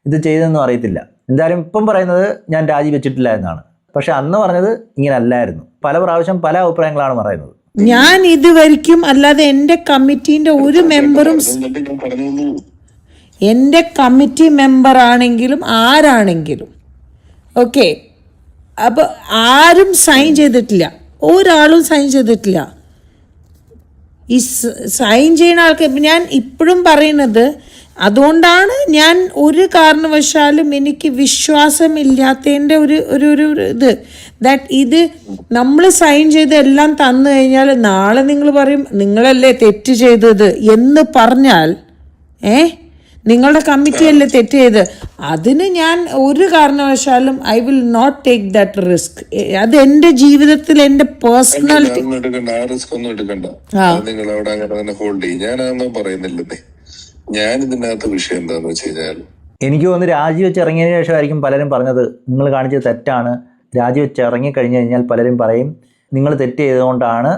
ഇത് ചെയ്തതെന്നും അറിയത്തില്ല. എന്തായാലും ഇപ്പം പറയുന്നത് ഞാൻ രാജിവെച്ചിട്ടില്ല എന്നാണ്. പക്ഷെ അന്ന് പറഞ്ഞത് ഇങ്ങനെ അല്ലായിരുന്നു. പല പ്രാവശ്യം പല അഭിപ്രായങ്ങളാണ് പറയുന്നത്. ഞാൻ ഇതുവരെയ്ക്കും അല്ലാതെ എൻ്റെ കമ്മിറ്റീൻ്റെ ഒരു മെമ്പറും, എൻ്റെ കമ്മിറ്റി മെമ്പർ ആണെങ്കിലും ആരാണെങ്കിലും അപ്പോൾ ആരും സൈൻ ചെയ്തിട്ടില്ല. ഒരാളും സൈൻ ചെയ്തിട്ടില്ല. ഈ സൈൻ ചെയ്യുന്ന ആൾക്ക് ഞാൻ ഇപ്പോഴും പറയുന്നത്, അതുകൊണ്ടാണ് ഞാൻ ഒരു കാരണവശാലും എനിക്ക് വിശ്വാസമില്ലാത്തതിൻ്റെ ഒരു ഇത് ഇത് നമ്മൾ സൈൻ ചെയ്ത് എല്ലാം തന്നു കഴിഞ്ഞാൽ നാളെ നിങ്ങൾ പറയും നിങ്ങളല്ലേ തെറ്റ് ചെയ്തത് എന്ന് പറഞ്ഞാൽ നിങ്ങളുടെ കമ്മിറ്റിയല്ലേ തെറ്റ് ചെയ്ത്. അതിന് ഞാൻ ഒരു കാരണവശാലും I will not take that risk. അത് എൻ്റെ ജീവിതത്തിൽ എൻ്റെ പേഴ്സണാലിറ്റി. ഞാൻ ഇതിനകത്ത് വിഷയം എന്താന്ന് വെച്ച് കഴിഞ്ഞാൽ, എനിക്ക് തോന്നുന്നു രാജിവെച്ച് ഇറങ്ങിയതിന് ശേഷമായിരിക്കും പലരും പറഞ്ഞത് നിങ്ങൾ കാണിച്ചത് തെറ്റാണ്. രാജിവെച്ച് ഇറങ്ങിക്കഴിഞ്ഞ് കഴിഞ്ഞാൽ പലരും പറയും നിങ്ങൾ തെറ്റ് ചെയ്തുകൊണ്ടാണ്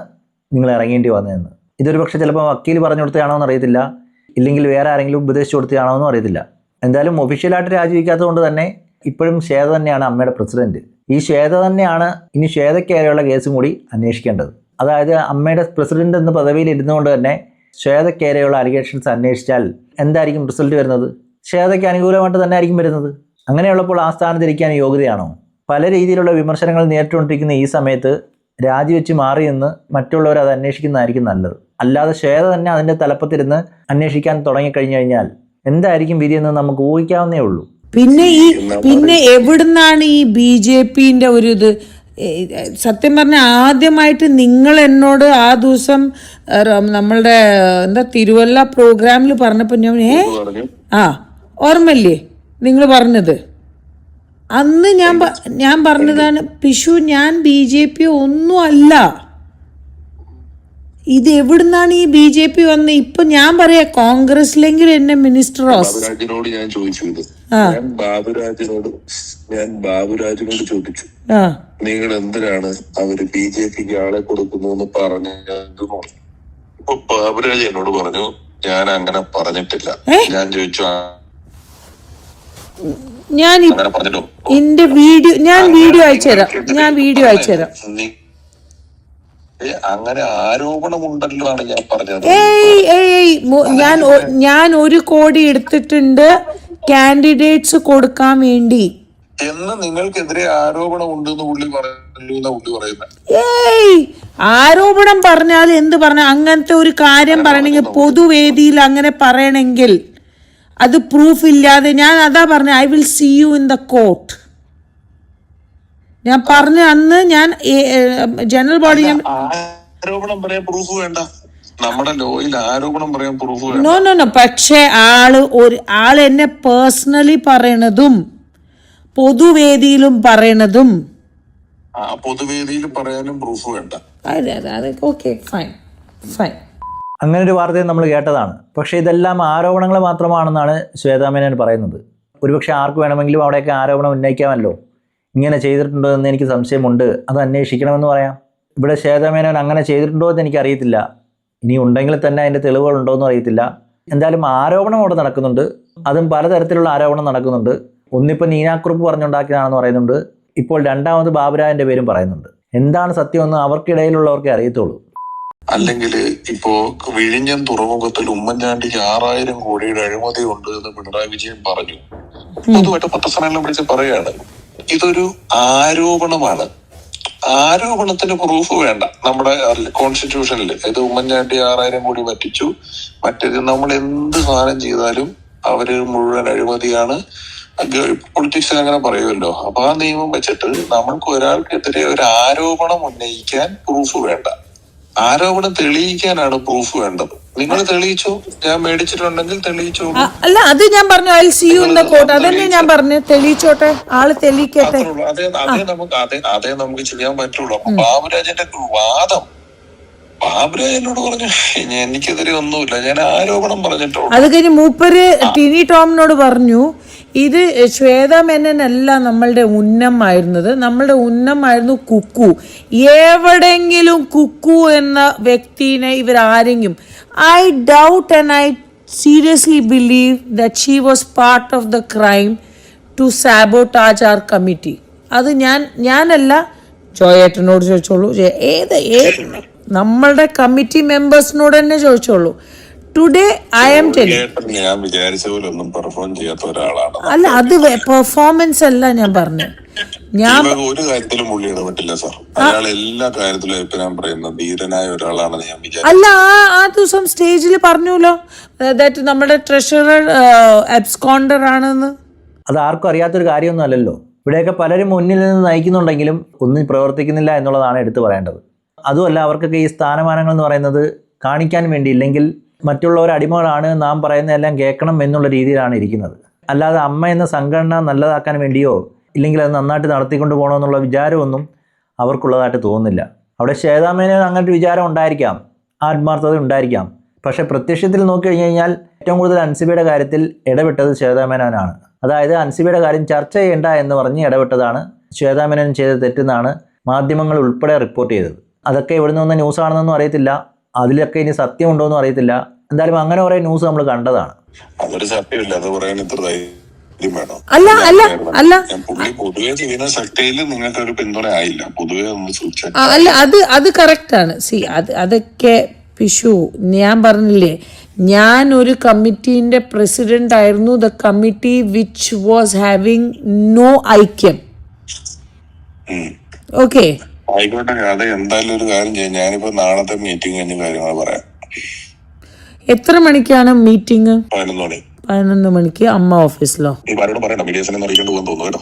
നിങ്ങൾ ഇറങ്ങേണ്ടി വന്നതെന്ന്. ഇതൊരു പക്ഷേ ചിലപ്പോൾ വക്കീൽ പറഞ്ഞു കൊടുത്തതാണോ എന്ന് അറിയത്തില്ല, ഇല്ലെങ്കിൽ വേറെ ആരെങ്കിലും ഉപദേശിച്ചു കൊടുത്തതാണോ എന്നും അറിയത്തില്ല. എന്തായാലും ഒഫീഷ്യലായിട്ട് രാജിവെക്കാത്തത് കൊണ്ട് തന്നെ ഇപ്പോഴും ശ്വേത തന്നെയാണ് അമ്മയുടെ പ്രസിഡന്റ്. ഈ ശ്വേത തന്നെയാണ് ഇനി ശ്വേതയ്ക്കേറെയുള്ള കേസും കൂടി അന്വേഷിക്കേണ്ടത്. അതായത് അമ്മയുടെ പ്രസിഡന്റ് എന്ന പദവിയിൽ ഇരുന്നുകൊണ്ട് തന്നെ ശ്വേതയ്ക്കേറെയുള്ള അലിഗേഷൻസ് അന്വേഷിച്ചാൽ എന്തായിരിക്കും റിസൾട്ട് വരുന്നത്? ശ്വേതയ്ക്ക് അനുകൂലമായിട്ട് തന്നെ ആയിരിക്കും വരുന്നത്. അങ്ങനെയുള്ളപ്പോൾ ആ സ്ഥാനത്തിരിക്കാൻ യോഗ്യതയാണോ? പല രീതിയിലുള്ള വിമർശനങ്ങൾ നേരിട്ടുകൊണ്ടിരിക്കുന്ന ഈ സമയത്ത് രാജിവെച്ച് മാറിയെന്ന് മറ്റുള്ളവർ അത് അന്വേഷിക്കുന്നതായിരിക്കും നല്ലത്. അല്ലാതെ ശ്വേത തന്നെ അതിൻ്റെ തലപ്പത്തിരുന്ന് അന്വേഷിക്കാൻ തുടങ്ങിക്കഴിഞ്ഞു കഴിഞ്ഞാൽ എന്തായിരിക്കും വിധിയെന്ന് നമുക്ക് ഊഹിക്കാവുന്നേ ഉള്ളൂ. പിന്നെ എവിടുന്നാണ് ഈ BJPന്റെ ഒരു ഇത്? സത്യം പറഞ്ഞാൽ ആദ്യമായിട്ട് നിങ്ങൾ എന്നോട് ആ ദിവസം നമ്മളുടെ തിരുവല്ല പ്രോഗ്രാമിൽ പറഞ്ഞപ്പോൾ ഞാൻ ഓർമ്മയില്ലേ നിങ്ങൾ പറഞ്ഞത്? അന്ന് ഞാൻ പറഞ്ഞതാണ് പിഷു, ഞാൻ BJP ഒന്നും അല്ല. ഇത് എവിടുന്നാണ് ഈ BJP വന്ന്? ഇപ്പൊ ഞാൻ പറയാ കോൺഗ്രസിലെങ്കിൽ എന്നെ മിനിസ്റ്റർ ബാബുരാജിനോട് ഞാൻ ചോദിച്ചു ഇത്. ഞാൻ ബാബുരാജിനോട് ചോദിച്ചു, നിങ്ങൾ എന്തിനാണ് അവര് BJPക്ക് ആളെ കൊടുക്കുന്നു എന്ന് പറഞ്ഞത്? ഇപ്പൊ ബാബുരാജ് എന്നോട് പറഞ്ഞു, ഞാൻ അങ്ങനെ പറഞ്ഞിട്ടില്ല. ഞാൻ ചോദിച്ചു, അങ്ങനെ പറഞ്ഞിട്ടോ? എന്റെ വീഡിയോ അയച്ചുതരാം. അങ്ങനെ ആരോപണമുണ്ടല്ലോ ആണ് ഞാൻ പറഞ്ഞത്. ഞാൻ 1 കോടി എടുത്തിട്ടുണ്ട് കാൻഡിഡേറ്റ്സ് കൊടുക്കാൻ വേണ്ടി എന്ന് നിങ്ങൾക്കെതിരെ ആരോപണം ഉണ്ടെന്ന് പുള്ളി പറയുന്നത്. ആരോപണം പറഞ്ഞാൽ എന്ത് പറഞ്ഞ അങ്ങനത്തെ ഒരു കാര്യം പറയണെങ്കിൽ പൊതുവേദിയിൽ അങ്ങനെ പറയണമെങ്കിൽ അത് പ്രൂഫ് ഇല്ലാതെ ഞാൻ അതാ പറഞ്ഞ I will see you in the court. ഞാൻ പറഞ്ഞ അന്ന് ഞാൻ ജനറൽ ബോഡി ആരോപണം പറയാൻ പ്രൂഫ് വേണ്ട. നമ്മുടെ ലോയിൽ ആരോപണം പറയാൻ പ്രൂഫ് വേണ്ട. നോ പക്ഷേ ആള് എന്നെ പേഴ്സണലി പറയണതും പൊതുവേദിയിലും പറയണതും പൊതുവേദിയിൽ പറയാനും പ്രൂഫ് വേണ്ട. Okay fine. അങ്ങനെ ഒരു വാർത്തയും നമ്മൾ കേട്ടതാണ്. പക്ഷേ ഇതെല്ലാം ആരോപണങ്ങൾ മാത്രമാണെന്നാണ് ശ്വേതാ മേനോൻ പറയുന്നത്. ഒരുപക്ഷെ ആർക്ക് വേണമെങ്കിലും അവിടെയൊക്കെ ആരോപണം ഉന്നയിക്കാമല്ലോ. ഇങ്ങനെ ചെയ്തിട്ടുണ്ടോ എന്ന് എനിക്ക് സംശയമുണ്ട്, അത് അന്വേഷിക്കണമെന്ന് പറയാം. ഇവിടെ ശ്വേതാ മേനോൻ അങ്ങനെ ചെയ്തിട്ടുണ്ടോ എന്ന് എനിക്കറിയത്തില്ല. ഇനി ഉണ്ടെങ്കിൽ തന്നെ അതിൻ്റെ തെളിവുകളുണ്ടോ എന്നും അറിയത്തില്ല. എന്തായാലും ആരോപണം അവിടെ നടക്കുന്നുണ്ട്. അതും പലതരത്തിലുള്ള ആരോപണം നടക്കുന്നുണ്ട്. ഒന്നിപ്പോൾ നീനാക്കുറുപ്പ് പറഞ്ഞുണ്ടാക്കിയതാണെന്ന് പറയുന്നുണ്ട്. ഇപ്പോൾ രണ്ടാമത് ബാബുരാജിൻ്റെ പേരും പറയുന്നുണ്ട്. എന്താണ് സത്യമെന്ന് അവർക്കിടയിലുള്ളവർക്കേ അറിയത്തുള്ളൂ. അല്ലെങ്കിൽ ഇപ്പോ വിഴിഞ്ഞം തുറമുഖത്തിൽ ഉമ്മൻചാണ്ടിക്ക് 6000 കോടിയുടെ അഴിമതി ഉണ്ട് എന്ന് പിണറായി വിജയൻ പറഞ്ഞു. പൊതുവായിട്ട് പത്രസമ്മേളനം വിളിച്ച് പറയാണ്, ഇതൊരു ആരോപണമാണ്. ആരോപണത്തിന് പ്രൂഫ് വേണ്ട. നമ്മുടെ കോൺസ്റ്റിറ്റ്യൂഷനിൽ ഇത് ഉമ്മൻചാണ്ടി 6000 കോടി പറ്റിച്ചു, മറ്റേത് നമ്മൾ എന്ത് സാധനം ചെയ്താലും അവര് മുഴുവൻ അഴിമതിയാണ്. പൊളിറ്റിക്സ് അങ്ങനെ പറയുമല്ലോ. അപ്പൊ ആ നിയമം വെച്ചിട്ട് നമ്മൾക്ക് ഒരാൾക്കെതിരെ ഒരു ആരോപണം ഉന്നയിക്കാൻ പ്രൂഫ് വേണ്ട. ആരോപണം തെളിയിക്കാനാണ് പ്രൂഫ് വേണ്ടത്. നിങ്ങൾ തെളിയിച്ചോ, ഞാൻ മേടിച്ചിട്ടുണ്ടെങ്കിൽ തെളിയിച്ചോ. അല്ല, അത് ഞാൻ പറഞ്ഞു I see you in the court. അതന്നെ ഞാൻ പറഞ്ഞു, തെളിയിച്ചോട്ടെ, ആള് തെളിയിക്കട്ടെ. അതേ നമുക്ക് ചെയ്യാൻ പറ്റുള്ളൂ. അപ്പൊ ബാബുരാജിന്റെ വാദം, ബാബുരാജ് എന്നോട് പറഞ്ഞു എനിക്കെതിരെ ഒന്നുമില്ല, ഞാൻ ആരോപണം പറഞ്ഞിട്ടുള്ളൂ. അത് കഴിഞ്ഞ് മൂപ്പര് ടിനി ടോമിനോട് പറഞ്ഞു, ഇത് ശ്വേതാ മേനോനല്ല നമ്മളുടെ ഉന്നമായിരുന്നത്, നമ്മളുടെ ഉന്നമായിരുന്നു കുക്കു. എവിടെങ്കിലും കുക്കു എന്ന വ്യക്തിനെ ഇവരാരെങ്കിലും, I doubt and I seriously believe that she was part of the crime to sabotage our committee. അത് ഞാനല്ല, ജോയേട്ടനോട് ചോദിച്ചോളൂ, ഏത് നമ്മളുടെ കമ്മിറ്റി മെമ്പേഴ്സിനോട് തന്നെ ചോദിച്ചോളൂ. ടുഡേ ഐ ആം ടെലിംഗ്, ഞാൻ വിചാരിച്ച പോലെ ഒന്നും പെർഫോം ചെയ്യാത്ത ഒരാളാണ്. അല്ല, അത് പെർഫോമൻസ് അല്ല ഞാൻ പറഞ്ഞു. ഞാൻ ഒരു കാര്യത്തിലും പുള്ളി ഇടപെട്ടില്ല സാർ. അയാൾ എല്ലാ കാര്യത്തിലും അഭിപ്രായം പറയുന്ന ധീരനായ ഒരാളാണെന്ന് ഞാൻ വിചാരിച്ചു. അല്ല, ആ ദിവസം സ്റ്റേജിൽ പറഞ്ഞല്ലോ ദാറ്റ് നമ്മുടെ ട്രഷറർ അബ്സ്കോണ്ടർ ആണെന്ന്. അത് ആർക്കും അറിയാത്തൊരു കാര്യമൊന്നും അല്ലല്ലോ. ഇവിടെയൊക്കെ പലരും മുന്നിൽ നിന്ന് നയിക്കുന്നുണ്ടെങ്കിലും ഒന്നും പ്രവർത്തിക്കുന്നില്ല എന്നുള്ളതാണ് എടുത്തു പറയേണ്ടത്. അതുമല്ല, അവർക്കൊക്കെ ഈ സ്ഥാനമാനങ്ങൾ എന്ന് പറയുന്നത് കാണിക്കാൻ വേണ്ടി, ഇല്ലെങ്കിൽ മറ്റുള്ളവർ അടിമകളാണ്, നാം പറയുന്നതെല്ലാം കേൾക്കണം എന്നുള്ള രീതിയിലാണ് ഇരിക്കുന്നത്. അല്ലാതെ അമ്മ എന്ന സംഘടന നല്ലതാക്കാൻ വേണ്ടിയോ ഇല്ലെങ്കിൽ അത് നന്നായിട്ട് നടത്തിക്കൊണ്ട് പോകണമെന്നുള്ള വിചാരമൊന്നും അവർക്കുള്ളതായിട്ട് തോന്നുന്നില്ല. അവിടെ ശ്വേതാ മേനോൻ അങ്ങനത്തെ വിചാരം ഉണ്ടായിരിക്കാം, ആത്മാർത്ഥത ഉണ്ടായിരിക്കാം. പക്ഷേ പ്രത്യക്ഷത്തിൽ നോക്കിക്കഴിഞ്ഞ് കഴിഞ്ഞാൽ ഏറ്റവും കൂടുതൽ അൻസിബയുടെ കാര്യത്തിൽ ഇടപെട്ടത് ശ്വേതാ മേനോനാണ്. അതായത് അൻസിബയുടെ കാര്യം ചർച്ച ചെയ്യേണ്ട എന്ന് പറഞ്ഞ് ഇടപെട്ടതാണ് ശ്വേതാ മേനോൻ ചെയ്ത തെറ്റെന്നാണ് മാധ്യമങ്ങൾ ഉൾപ്പെടെ റിപ്പോർട്ട് ചെയ്തത്. അതൊക്കെ എവിടെ നിന്ന് വന്ന ന്യൂസാണെന്നൊന്നും അറിയത്തില്ല, അതിലൊക്കെ ഇനി സത്യമുണ്ടോയെന്നും അറിയത്തില്ല. എന്തായാലും അങ്ങനെ കുറേ ന്യൂസ് നമ്മൾ കണ്ടതാണ്. അതൊരു സത്യമില്ല, അത് പറയാൻ ഇത്ര ധൈര്യം വേണം. അല്ല പൊതുവെ ചെയ്യുന്ന ശക്തിയിൽ നിങ്ങൾക്ക് ഒരു പിന്തുണ ആയില്ല, പൊതുവെ ഒന്ന് സൂക്ഷിച്ചു. അല്ല, അത് കറക്റ്റ് ആണ്. സി അതൊക്കെ പിഷു, ഞാൻ പറഞ്ഞില്ലേ, ഞാൻ ഒരു കമ്മിറ്റീന്റെ പ്രസിഡന്റ് ആയിരുന്നു. The committee which was having no ഐക്യം. ഓക്കെ, ആയിക്കോട്ടെ, അത് എന്തായാലും ഒരു കാര്യം ചെയ്യാം. ഞാനിപ്പോ നാളത്തെ മീറ്റിംഗ് കഴിഞ്ഞ കാര്യങ്ങൾ പറയാം. എത്ര മണിക്കാണ് മീറ്റിംഗ്? 11 മണി. 11 മണിക്ക് അമ്മ ഓഫീസിലോ? ഈ ആരോട് പറയണ്ട, മീഡിയസിനെ അറിയിക്കേണ്ടി പോകാൻ തോന്നുന്നു കേട്ടോ.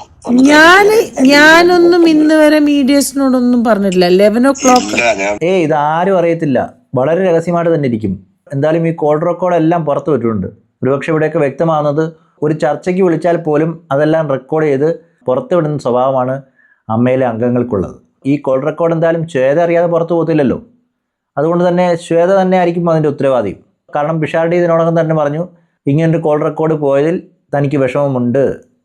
ഞാനൊന്നും ഇന്ന് വരെ മീഡിയസിനോടൊന്നും പറഞ്ഞിട്ടില്ല. 11 o'clock. ഇതാരും അറിയത്തില്ല, വളരെ രഹസ്യമായിട്ട് തന്നെ ഇരിക്കും. എന്തായാലും ഈ കോൾ റെക്കോർഡ് എല്ലാം പുറത്തു വിട്ടിട്ടുണ്ട്. ഒരുപക്ഷെ ഇവിടെയൊക്കെ വ്യക്തമാകുന്നത് ഒരു ചർച്ചയ്ക്ക് വിളിച്ചാൽ പോലും അതെല്ലാം റെക്കോർഡ് ചെയ്ത് പുറത്തു വിടുന്ന സ്വഭാവമാണ് അമ്മയിലെ അംഗങ്ങൾക്കുള്ളത്. ഈ കോൾ റെക്കോർഡ് എന്തായാലും ശ്വേത അറിയാതെ പുറത്തു പോകത്തില്ലല്ലോ. അതുകൊണ്ട് തന്നെ ശ്വേത തന്നെ ആയിരിക്കും അതിൻ്റെ ഉത്തരവാദി. കാരണം പിഷാരടി ഇതിനോടകം തന്നെ പറഞ്ഞു, ഇങ്ങനൊരു കോൾ റെക്കോർഡ് പോയതിൽ തനിക്ക് വിഷമമുണ്ട്,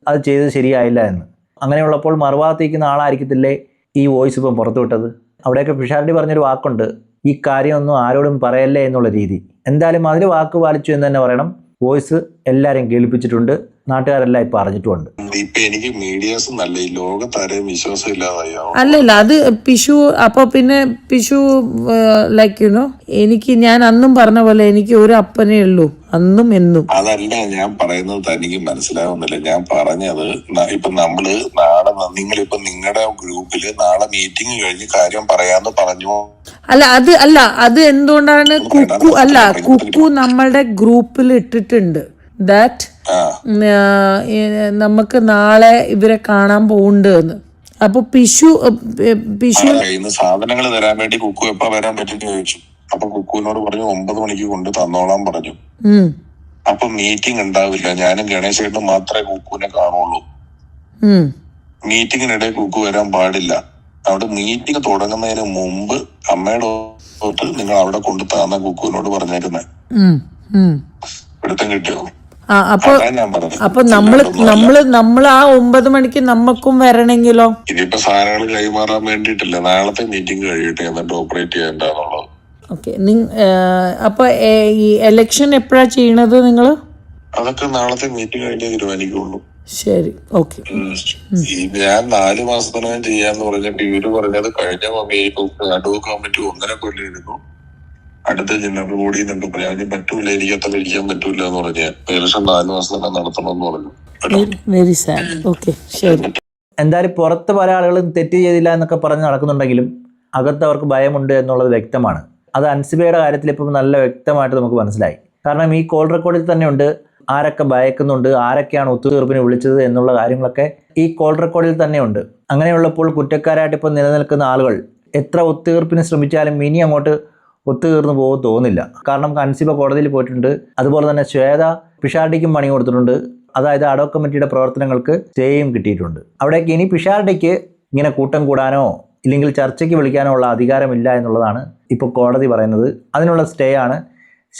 അത് ചെയ്തത് ശരിയായില്ല എന്ന്. അങ്ങനെയുള്ളപ്പോൾ മറുഭാഗത്തേക്കുന്ന ആളായിരിക്കത്തില്ലേ ഈ വോയിസ് ഇപ്പം പുറത്തു വിട്ടത്. അവിടെയൊക്കെ പിഷാരടി പറഞ്ഞൊരു വാക്കുണ്ട്, ഈ കാര്യമൊന്നും ആരോടും പറയല്ലേ എന്നുള്ള രീതി. എന്തായാലും അതിൽ വാക്ക് പാലിച്ചു എന്ന് തന്നെ പറയണം. വോയിസ് എല്ലാവരെയും കേൾപ്പിച്ചിട്ടുണ്ട്, നാട്ടുകാരെല്ലാം ഇപ്പം അറിഞ്ഞിട്ടുമുണ്ട്. ഇപ്പൊ എനിക്ക് മീഡിയാസ് നല്ല ഈ ലോകത്താരെയും വിശ്വാസം ഇല്ലാതായി. അല്ലല്ല, അത് പിഷു. അപ്പൊ പിന്നെ പിഷു ലൈക്ക് യുനോ, ഞാൻ അന്നും പറഞ്ഞ പോലെ എനിക്ക് ഒരു അപ്പനേ ഉള്ളൂ, അന്നും എന്നും. അതല്ല ഞാൻ പറയുന്നത്, തനിക്ക് മനസ്സിലാവുന്നില്ല. ഞാൻ പറഞ്ഞത് ഇപ്പൊ നമ്മള് നാളെ നിങ്ങളിപ്പോ നിങ്ങളുടെ ഗ്രൂപ്പില് നാളെ മീറ്റിംഗ് കഴിഞ്ഞ് കാര്യം പറയാന്ന് പറഞ്ഞു. അത് എന്തുകൊണ്ടാണ് കുക്കു നമ്മളുടെ ഗ്രൂപ്പിൽ ഇട്ടിട്ടുണ്ട് ദാറ്റ് നമുക്ക് നാളെ ഇവരെ കാണാൻ പോകുന്നുണ്ട് എന്ന്. അപ്പൊ പിഷു സാധനങ്ങൾ തരാൻ വേണ്ടി കുക്കു എപ്പ വരാൻ പറ്റുമെന്ന് ചോദിച്ചു. അപ്പൊ കുക്കുവിനോട് പറഞ്ഞു 9 മണിക്ക് കൊണ്ട് തന്നോളാൻ പറഞ്ഞു. അപ്പൊ മീറ്റിംഗ് ഉണ്ടാവില്ല, ഞാനും ഗണേശേട്ടനും മാത്രമേ കുക്കുവിനെ കാണുള്ളൂ. മീറ്റിങ്ങിനിടെ കുക്കു വരാൻ പാടില്ല. അവിടെ മീറ്റിംഗ് തുടങ്ങുന്നതിന് മുമ്പ് അമ്മയുടെ തൊട്ട് നിങ്ങൾ അവിടെ കൊണ്ട് താന്ന കുക്കുവിനോട് പറഞ്ഞേക്കുന്നത്. പിടുത്തം കിട്ടിയോ? അപ്പൊ നമ്മള് ആ 9 മണിക്ക് നമ്മക്കും വരണെങ്കിലോ? ഇതിപ്പോ സാധനങ്ങൾ കൈമാറാൻ വേണ്ടിട്ടില്ല, നാളത്തെ മീറ്റിംഗ് കഴിയട്ടെ എന്നിട്ട് ഓപ്പറേറ്റ് ചെയ്യണ്ടെന്നുള്ളത്. ഓക്കെ. അപ്പൊ ഈ ഇലക്ഷൻ എപ്പോഴാ ചെയ്യണത് നിങ്ങള്? അതൊക്കെ നാളത്തെ മീറ്റിംഗ് കഴിഞ്ഞേ തീരുമാനിക്കുള്ളൂ. ശരി, ഓക്കെ. ഞാൻ 4 മാസത്തിനകം ചെയ്യാന്ന് പറഞ്ഞിട്ട് ഇവര് പറഞ്ഞത് കഴിഞ്ഞ അഡ്വോ കമ്മിറ്റി 1.5 കൊല്ലം അടുത്ത ജനറൽ ബോഡി എന്നൊക്കെ പറയാം. അതിന് പറ്റൂല, എനിക്ക് അത്ര ഇരിക്കാൻ പറ്റൂല എന്ന് പറഞ്ഞ ഏകദേശം 4 മാസത്തിനകം നടത്തണമെന്ന് പറഞ്ഞു. Very sad. ഓക്കെ, ശരി. എന്തായാലും പുറത്ത് പല ആളുകളും തെറ്റ് ചെയ്തില്ല എന്നൊക്കെ പറഞ്ഞ് നടക്കുന്നുണ്ടെങ്കിലും അകത്ത് അവർക്ക് ഭയമുണ്ട് എന്നുള്ളത് വ്യക്തമാണ്. അത് അൻസിബയുടെ കാര്യത്തിൽ ഇപ്പം നല്ല വ്യക്തമായിട്ട് നമുക്ക് മനസ്സിലായി. കാരണം ഈ കോൾ റെക്കോർഡിൽ തന്നെ ഉണ്ട് ആരൊക്കെ ഭയക്കുന്നുണ്ട്, ആരൊക്കെയാണ് ഒത്തുതീർപ്പിന് വിളിച്ചത് എന്നുള്ള കാര്യങ്ങളൊക്കെ ഈ കോൾ റെക്കോർഡിൽ തന്നെ ഉണ്ട്. അങ്ങനെയുള്ളപ്പോൾ കുറ്റക്കാരായിട്ട് ഇപ്പോൾ നിലനിൽക്കുന്ന ആളുകൾ എത്ര ഒത്തുതീർപ്പിന് ശ്രമിച്ചാലും ഇനി അങ്ങോട്ട് ഒത്തുതീർന്നു പോകും തോന്നില്ല. കാരണം അൻസിബ കോടതിയിൽ പോയിട്ടുണ്ട്, അതുപോലെ തന്നെ ശ്വേത പിഷാരടിക്കും പണി കൊടുത്തിട്ടുണ്ട്. അതായത് അഡ്വോ കമ്മിറ്റിയുടെ പ്രവർത്തനങ്ങൾക്ക് സ്റ്റേയും കിട്ടിയിട്ടുണ്ട്. അവിടേക്ക് ഇനി പിഷാരടിക്ക് ഇങ്ങനെ കൂട്ടം കൂടാനോ ഇല്ലെങ്കിൽ ചർച്ചയ്ക്ക് വിളിക്കാനോ ഉള്ള അധികാരമില്ല എന്നുള്ളതാണ് ഇപ്പോൾ കോടതി പറയുന്നത്. അതിനുള്ള സ്റ്റേ ആണ്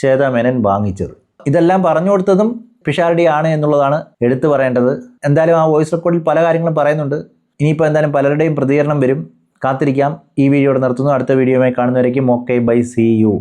ശ്വേത മേനൻ വാങ്ങിച്ചത്. ഇതെല്ലാം പറഞ്ഞു കൊടുത്തതും പിഷാരടി ആണ് എന്നുള്ളതാണ് എടുത്തു പറയേണ്ടത്. എന്തായാലും ആ വോയിസ് റെക്കോർഡിൽ പല കാര്യങ്ങളും പറയുന്നുണ്ട്. ഇനിയിപ്പോൾ എന്തായാലും പലരുടെയും പ്രതികരണം വരും, കാത്തിരിക്കാം. ഈ വീഡിയോയുടെ നിർത്തുന്നു. അടുത്ത വീഡിയോയുമായി കാണുന്നവരേക്കും ഓക്കെ, ബൈ, സീ യു.